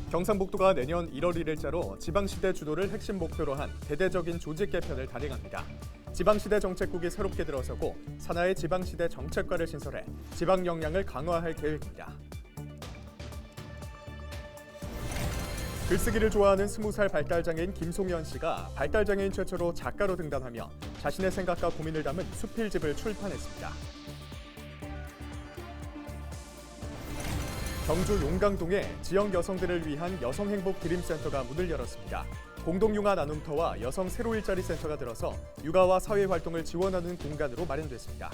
경상북도가 내년 1월 1일자로 지방시대 주도를 핵심 목표로 한 대대적인 조직 개편을 단행합니다. 지방시대 정책국이 새롭게 들어서고 산하의 지방시대 정책과를 신설해 지방 역량을 강화할 계획입니다. 글쓰기를 좋아하는 20살 발달장애인 김송현 씨가 발달장애인 최초로 작가로 등단하며 자신의 생각과 고민을 담은 수필집을 출판했습니다. 경주 용강동에 지역 여성들을 위한 여성행복 드림센터가 문을 열었습니다. 공동융아 나눔터와 여성 새로 일자리 센터가 들어서 육아와 사회활동을 지원하는 공간으로 마련됐습니다.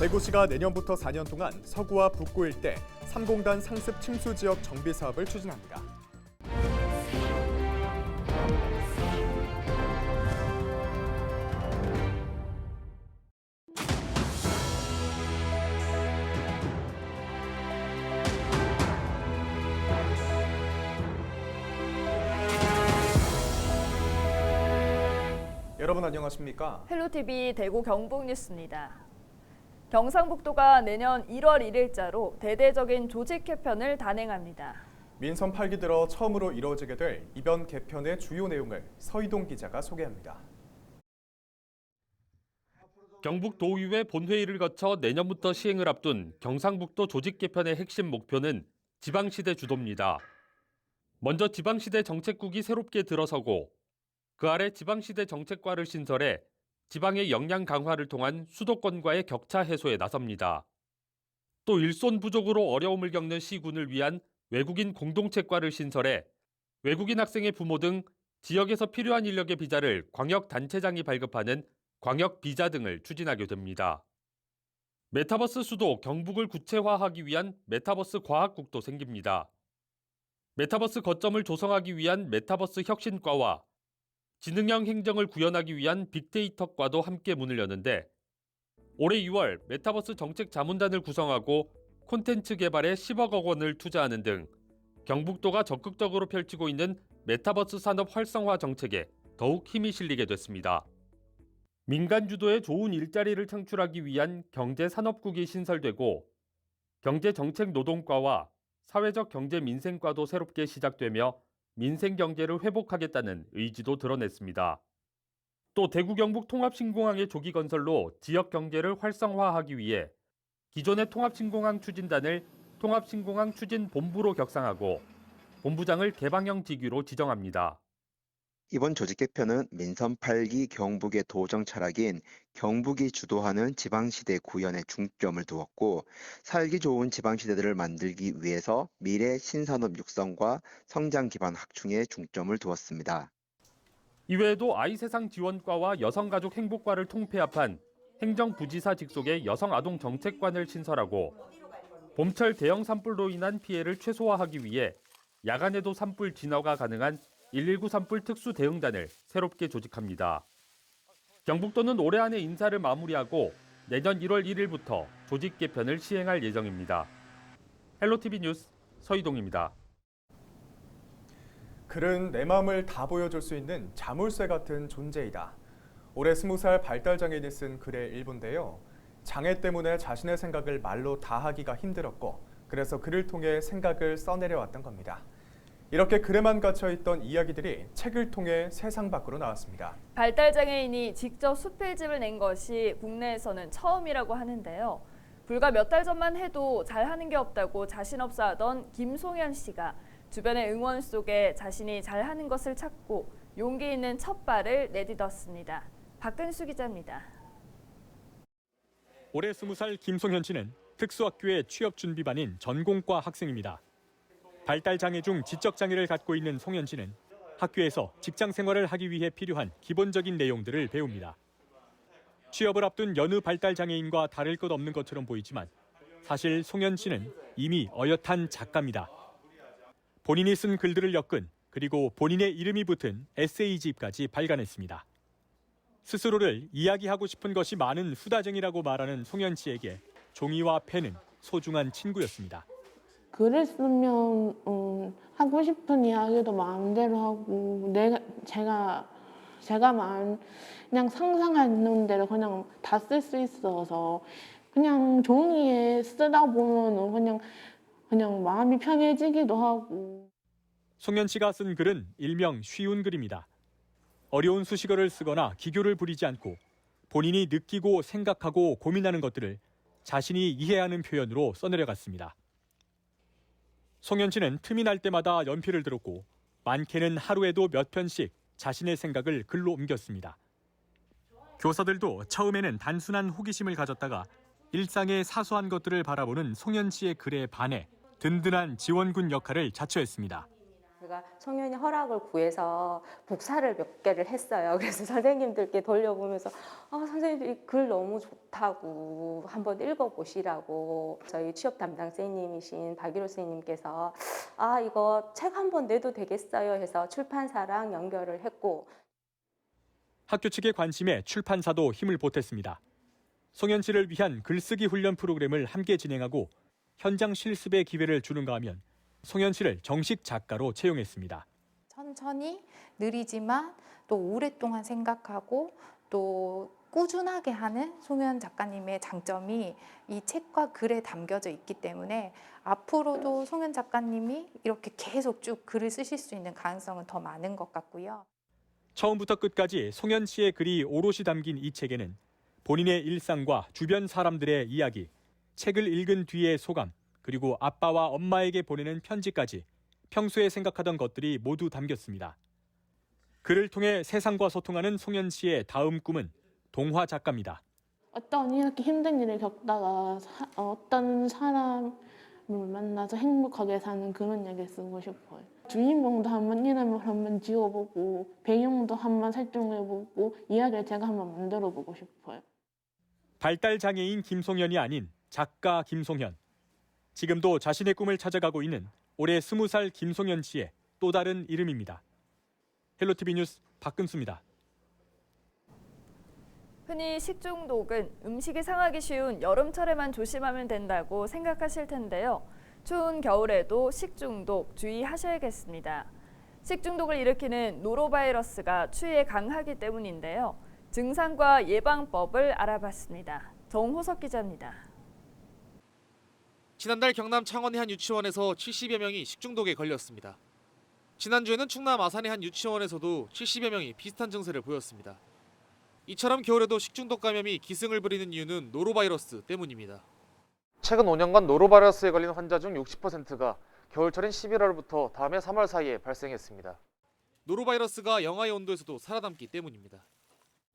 대구시가 내년부터 4년 동안 서구와 북구 일대 3공단 상습 침수 지역 정비 사업을 추진합니다. 여러분 안녕하십니까? 헬로티비 대구 경북 뉴스입니다. 경상북도가 내년 1월 1일자로 대대적인 조직 개편을 단행합니다. 민선 8기 들어 처음으로 이루어지게 될 이번 개편의 주요 내용을 서희동 기자가 소개합니다. 경북도의회 본회의를 거쳐 내년부터 시행을 앞둔 경상북도 조직 개편의 핵심 목표는 지방시대 주도입니다. 먼저 지방시대 정책국이 새롭게 들어서고 그 아래 지방시대 정책과를 신설해 지방의 역량 강화를 통한 수도권과의 격차 해소에 나섭니다. 또 일손 부족으로 어려움을 겪는 시군을 위한 외국인 공동체과를 신설해 외국인 학생의 부모 등 지역에서 필요한 인력의 비자를 광역단체장이 발급하는 광역비자 등을 추진하게 됩니다. 메타버스 수도 경북을 구체화하기 위한 메타버스 과학국도 생깁니다. 메타버스 거점을 조성하기 위한 메타버스 혁신과와 지능형 행정을 구현하기 위한 빅데이터과도 함께 문을 여는데 올해 6월 메타버스 정책 자문단을 구성하고 콘텐츠 개발에 10억 원을 투자하는 등 경북도가 적극적으로 펼치고 있는 메타버스 산업 활성화 정책에 더욱 힘이 실리게 됐습니다. 민간 주도의 좋은 일자리를 창출하기 위한 경제산업국이 신설되고 경제정책노동과와 사회적 경제민생과도 새롭게 시작되며 민생경제를 회복하겠다는 의지도 드러냈습니다. 또 대구 경북 통합신공항의 조기 건설로 지역 경제를 활성화하기 위해 기존의 통합신공항 추진단을 통합신공항 추진본부로 격상하고 본부장을 개방형 직위로 지정합니다. 이번 조직 개편은 민선 8기 경북의 도정 철학인 경북이 주도하는 지방시대 구현에 중점을 두었고 살기 좋은 지방시대들을 만들기 위해서 미래 신산업 육성과 성장 기반 확충에 중점을 두었습니다. 이외에도 아이세상 지원과와 여성가족 행복과를 통폐합한 행정부지사 직속의 여성아동정책관을 신설하고 봄철 대형 산불로 인한 피해를 최소화하기 위해 야간에도 산불 진화가 가능한 119 산불 특수 대응단을 새롭게 조직합니다. 경북도는 올해 안에 인사를 마무리하고 내년 1월 1일부터 조직 개편을 시행할 예정입니다. 헬로티비 뉴스 서희동입니다. 글은 내 마음을 다 보여줄 수 있는 자물쇠 같은 존재이다. 올해 20살 발달장애인이 쓴 글의 일부인데요. 장애 때문에 자신의 생각을 말로 다 하기가 힘들었고 그래서 글을 통해 생각을 써내려왔던 겁니다. 이렇게 글에만 갇혀있던 이야기들이 책을 통해 세상 밖으로 나왔습니다. 발달장애인이 직접 수필집을 낸 것이 국내에서는 처음이라고 하는데요. 불과 몇 달 전만 해도 잘하는 게 없다고 자신 없어 하던 김송현 씨가 주변의 응원 속에 자신이 잘하는 것을 찾고 용기 있는 첫 발을 내딛었습니다. 박근수 기자입니다. 올해 20살 김송현 씨는 특수학교의 취업준비반인 전공과 학생입니다. 발달장애 중 지적장애를 갖고 있는 송현 씨는 학교에서 직장 생활을 하기 위해 필요한 기본적인 내용들을 배웁니다. 취업을 앞둔 여느 발달장애인과 다를 것 없는 것처럼 보이지만 사실 송현 씨는 이미 어엿한 작가입니다. 본인이 쓴 글들을 엮은 그리고 본인의 이름이 붙은 에세이집까지 발간했습니다. 스스로를 이야기하고 싶은 것이 많은 수다쟁이라고 말하는 송현 씨에게 종이와 펜은 소중한 친구였습니다. 글을 쓰면 하고 싶은 이야기도 마음대로 하고 그냥 상상하는 대로 그냥 다 쓸 수 있어서 그냥 종이에 쓰다 보면 그냥 마음이 편해지기도 하고. 송현 씨가 쓴 글은 일명 쉬운 글입니다. 어려운 수식어를 쓰거나 기교를 부리지 않고 본인이 느끼고 생각하고 고민하는 것들을 자신이 이해하는 표현으로 써내려갔습니다. 송현 씨는 틈이 날 때마다 연필을 들었고 많게는 하루에도 몇 편씩 자신의 생각을 글로 옮겼습니다. 교사들도 처음에는 단순한 호기심을 가졌다가 일상의 사소한 것들을 바라보는 송현 씨의 글에 반해 든든한 지원군 역할을 자처했습니다. 제가 송현이 허락을 구해서 복사를 몇 개를 했어요. 그래서 선생님들께 돌려보면서 선생님들 이 글 너무 좋다고 한번 읽어보시라고 저희 취업 담당 선생님이신 박일호 선생님께서 이거 책 한번 내도 되겠어요 해서 출판사랑 연결을 했고 학교 측의 관심에 출판사도 힘을 보탰습니다. 송현 씨를 위한 글쓰기 훈련 프로그램을 함께 진행하고 현장 실습의 기회를 주는가 하면 송현 씨를 정식 작가로 채용했습니다. 천천히 느리지만 또 오랫동안 생각하고 또 꾸준하게 하는 송현 작가님의 장점이 이 책과 글에 담겨져 있기 때문에 앞으로도 송현 작가님이 이렇게 계속 쭉 글을 쓰실 수 있는 가능성은 더 많은 것 같고요. 처음부터 끝까지 송현 씨의 글이 오롯이 담긴 이 책에는 본인의 일상과 주변 사람들의 이야기, 책을 읽은 뒤의 소감, 그리고 아빠와 엄마에게 보내는 편지까지 평소에 생각하던 것들이 모두 담겼습니다. 글을 통해 세상과 소통하는 송현 씨의 다음 꿈은 동화 작가입니다. 어떤 이렇게 힘든 일을 겪다가 어떤 사람을 만나서 행복하게 사는 그런 얘기를 쓰고 싶어요. 주인공도 한번 이름을 한번 지어보고 배경도 한번 설정해보고 이야기를 제가 한번 만들어보고 싶어요. 발달장애인 김송현이 아닌 작가 김송현. 지금도 자신의 꿈을 찾아가고 있는 올해 20살 김송현 씨의 또 다른 이름입니다. 헬로티비 뉴스 박근수입니다. 흔히 식중독은 음식이 상하기 쉬운 여름철에만 조심하면 된다고 생각하실 텐데요. 추운 겨울에도 식중독 주의하셔야겠습니다. 식중독을 일으키는 노로바이러스가 추위에 강하기 때문인데요. 증상과 예방법을 알아봤습니다. 정호석 기자입니다. 지난달 경남 창원의 한 유치원에서 70여 명이 식중독에 걸렸습니다. 지난주에는 충남 아산의 한 유치원에서도 70여 명이 비슷한 증세를 보였습니다. 이처럼 겨울에도 식중독 감염이 기승을 부리는 이유는 노로바이러스 때문입니다. 최근 5년간 노로바이러스에 걸린 환자 중 60%가 겨울철인 11월부터 다음해 3월 사이에 발생했습니다. 노로바이러스가 영하의 온도에서도 살아남기 때문입니다.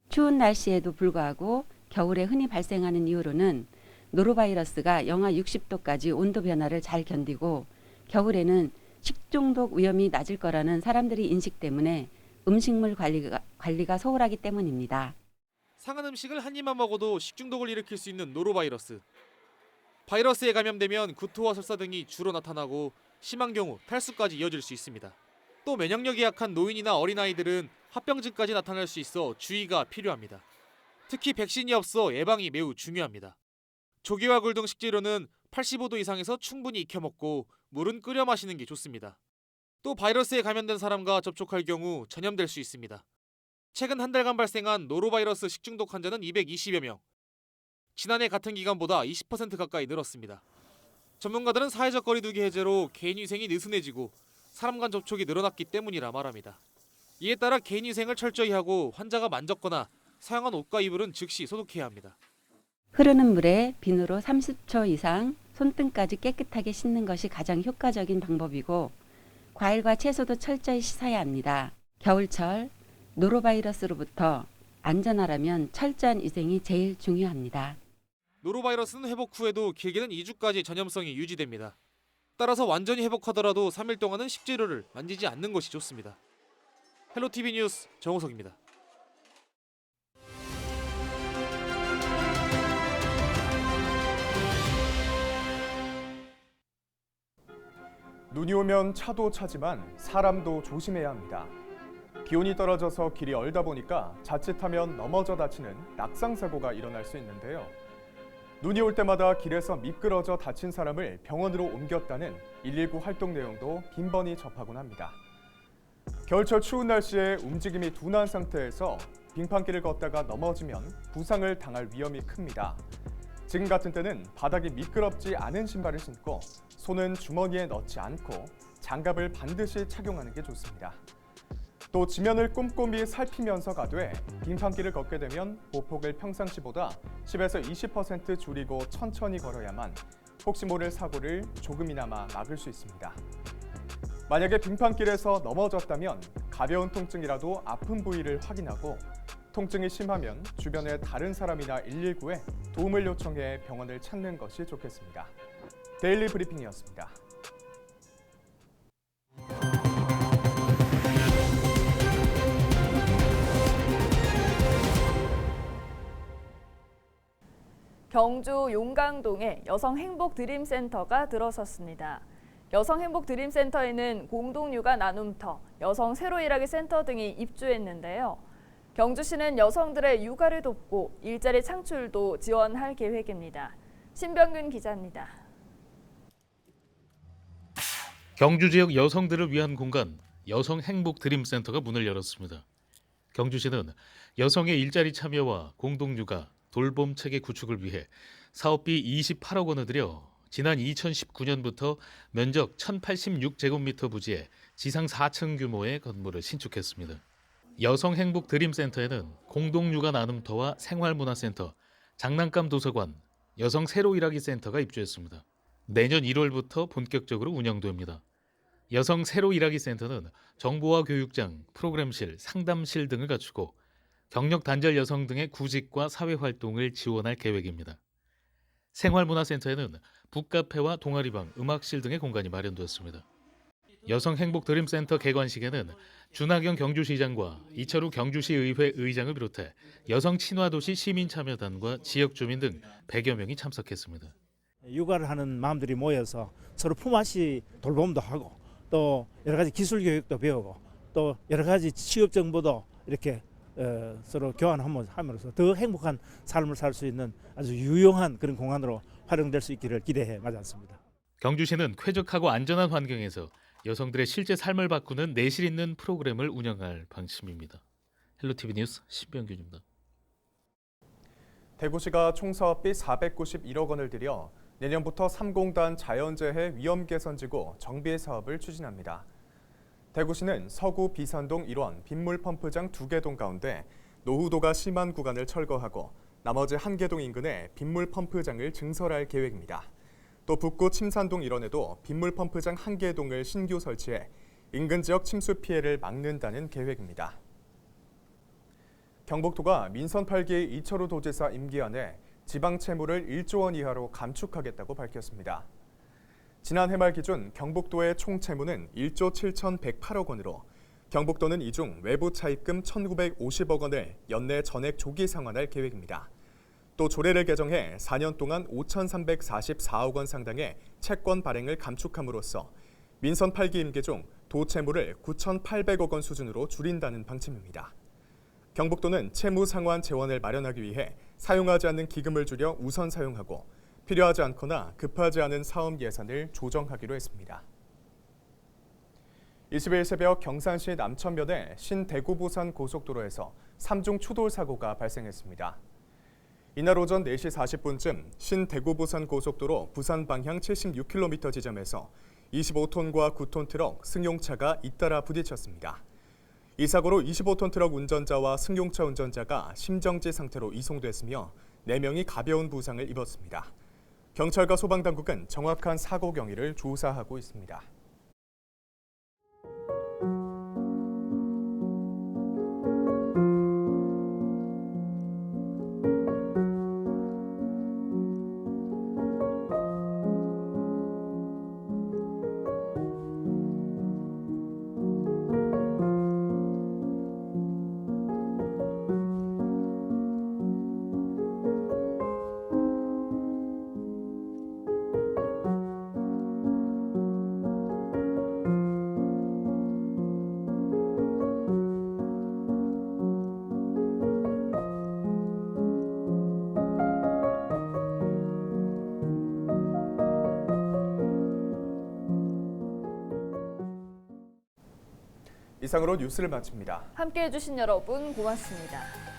추운 날씨에도 불구하고 겨울에 흔히 발생하는 이유로는 노로바이러스가 영하 60도까지 온도 변화를 잘 견디고 겨울에는 식중독 위험이 낮을 거라는 사람들의 인식 때문에 음식물 관리가 소홀하기 때문입니다. 상한 음식을 한 입만 먹어도 식중독을 일으킬 수 있는 노로바이러스. 바이러스에 감염되면 구토와 설사 등이 주로 나타나고 심한 경우 탈수까지 이어질 수 있습니다. 또 면역력이 약한 노인이나 어린아이들은 합병증까지 나타날 수 있어 주의가 필요합니다. 특히 백신이 없어 예방이 매우 중요합니다. 조개와 굴 등 식재료는 85도 이상에서 충분히 익혀 먹고 물은 끓여 마시는 게 좋습니다. 또 바이러스에 감염된 사람과 접촉할 경우 전염될 수 있습니다. 최근 한 달간 발생한 노로바이러스 식중독 환자는 220여 명. 지난해 같은 기간보다 20% 가까이 늘었습니다. 전문가들은 사회적 거리두기 해제로 개인 위생이 느슨해지고 사람 간 접촉이 늘어났기 때문이라 말합니다. 이에 따라 개인 위생을 철저히 하고 환자가 만졌거나 사용한 옷과 이불은 즉시 소독해야 합니다. 흐르는 물에 비누로 30초 이상 손등까지 깨끗하게 씻는 것이 가장 효과적인 방법이고 과일과 채소도 철저히 씻어야 합니다. 겨울철 노로바이러스로부터 안전하려면 철저한 위생이 제일 중요합니다. 노로바이러스는 회복 후에도 길게는 2주까지 전염성이 유지됩니다. 따라서 완전히 회복하더라도 3일 동안은 식재료를 만지지 않는 것이 좋습니다. 헬로티비 뉴스 정호석입니다. 눈이 오면 차도 차지만 사람도 조심해야 합니다. 기온이 떨어져서 길이 얼다 보니까 자칫하면 넘어져 다치는 낙상사고가 일어날 수 있는데요. 눈이 올 때마다 길에서 미끄러져 다친 사람을 병원으로 옮겼다는 119 활동 내용도 빈번히 접하곤 합니다. 겨울철 추운 날씨에 움직임이 둔한 상태에서 빙판길을 걷다가 넘어지면 부상을 당할 위험이 큽니다. 지금 같은 때는 바닥이 미끄럽지 않은 신발을 신고 손은 주머니에 넣지 않고 장갑을 반드시 착용하는 게 좋습니다. 또 지면을 꼼꼼히 살피면서 가되 빙판길을 걷게 되면 보폭을 평상시보다 10에서 20% 줄이고 천천히 걸어야만 혹시 모를 사고를 조금이나마 막을 수 있습니다. 만약에 빙판길에서 넘어졌다면 가벼운 통증이라도 아픈 부위를 확인하고 통증이 심하면 주변의 다른 사람이나 119에 도움을 요청해 병원을 찾는 것이 좋겠습니다. 데일리 브리핑이었습니다. 경주 용강동에 여성행복드림센터가 들어섰습니다. 여성행복드림센터에는 공동육아 나눔터, 여성 새로 일하기 센터 등이 입주했는데요. 경주시는 여성들의 육아를 돕고 일자리 창출도 지원할 계획입니다. 신병균 기자입니다. 경주 지역 여성들을 위한 공간 여성행복드림센터가 문을 열었습니다. 경주시는 여성의 일자리 참여와 공동육아, 돌봄 체계 구축을 위해 사업비 28억 원을 들여 지난 2019년부터 면적 1086제곱미터 부지에 지상 4층 규모의 건물을 신축했습니다. 여성행복드림센터에는 공동육아 나눔터와 생활문화센터, 장난감 도서관, 여성 새로 일하기 센터가 입주했습니다. 내년 1월부터 본격적으로 운영됩니다. 여성 새로 일하기 센터는 정보화 교육장, 프로그램실, 상담실 등을 갖추고 경력 단절 여성 등의 구직과 사회활동을 지원할 계획입니다. 생활문화센터에는 북카페와 동아리방, 음악실 등의 공간이 마련되었습니다. 여성행복드림센터 개관식에는 준하경 경주시장과 이철우 경주시의회 의장을 비롯해 여성친화도시 시민참여단과 지역주민 등 100여 명이 참석했습니다. 육아를 하는 마음들이 모여서 서로 품앗이 돌봄도 하고 또 여러 가지 기술 교육도 배우고 또 여러 가지 취업 정보도 이렇게 서로 교환함으로써 더 행복한 삶을 살 수 있는 아주 유용한 그런 공간으로 활용될 수 있기를 기대해 마지 않습니다. 경주시는 쾌적하고 안전한 환경에서 여성들의 실제 삶을 바꾸는 내실 있는 프로그램을 운영할 방침입니다. 헬로티비 뉴스 신병균입니다. 대구시가 총 사업비 491억 원을 들여 내년부터 3공단 자연재해 위험개선지구 정비 사업을 추진합니다. 대구시는 서구 비산동 1원 빗물 펌프장 2개 동 가운데 노후도가 심한 구간을 철거하고 나머지 1개 동 인근에 빗물 펌프장을 증설할 계획입니다. 또 북구 침산동 1원에도 빗물 펌프장 1개 동을 신규 설치해 인근 지역 침수 피해를 막는다는 계획입니다. 경북도가 민선 8기 이철우 도지사 임기 안에 지방 채무를 1조 원 이하로 감축하겠다고 밝혔습니다. 지난 해말 기준 경북도의 총 채무는 1조 7,108억 원으로 경북도는 이 중 외부 차입금 1,950억 원을 연내 전액 조기 상환할 계획입니다. 또 조례를 개정해 4년 동안 5,344억 원 상당의 채권 발행을 감축함으로써 민선 8기 임기 중 도 채무를 9,800억 원 수준으로 줄인다는 방침입니다. 경북도는 채무 상환 재원을 마련하기 위해 사용하지 않는 기금을 줄여 우선 사용하고 필요하지 않거나 급하지 않은 사업 예산을 조정하기로 했습니다. 20일 새벽 경산시 남천면의 신대구 부산 고속도로에서 3중 추돌 사고가 발생했습니다. 이날 오전 4시 40분쯤 신대구 부산 고속도로 부산 방향 76km 지점에서 25톤과 9톤 트럭, 승용차가 잇따라 부딪혔습니다. 이 사고로 25톤 트럭 운전자와 승용차 운전자가 심정지 상태로 이송됐으며 4명이 가벼운 부상을 입었습니다. 경찰과 소방당국은 정확한 사고 경위를 조사하고 있습니다. 이상으로 뉴스를 마칩니다. 함께해 주신 여러분 고맙습니다.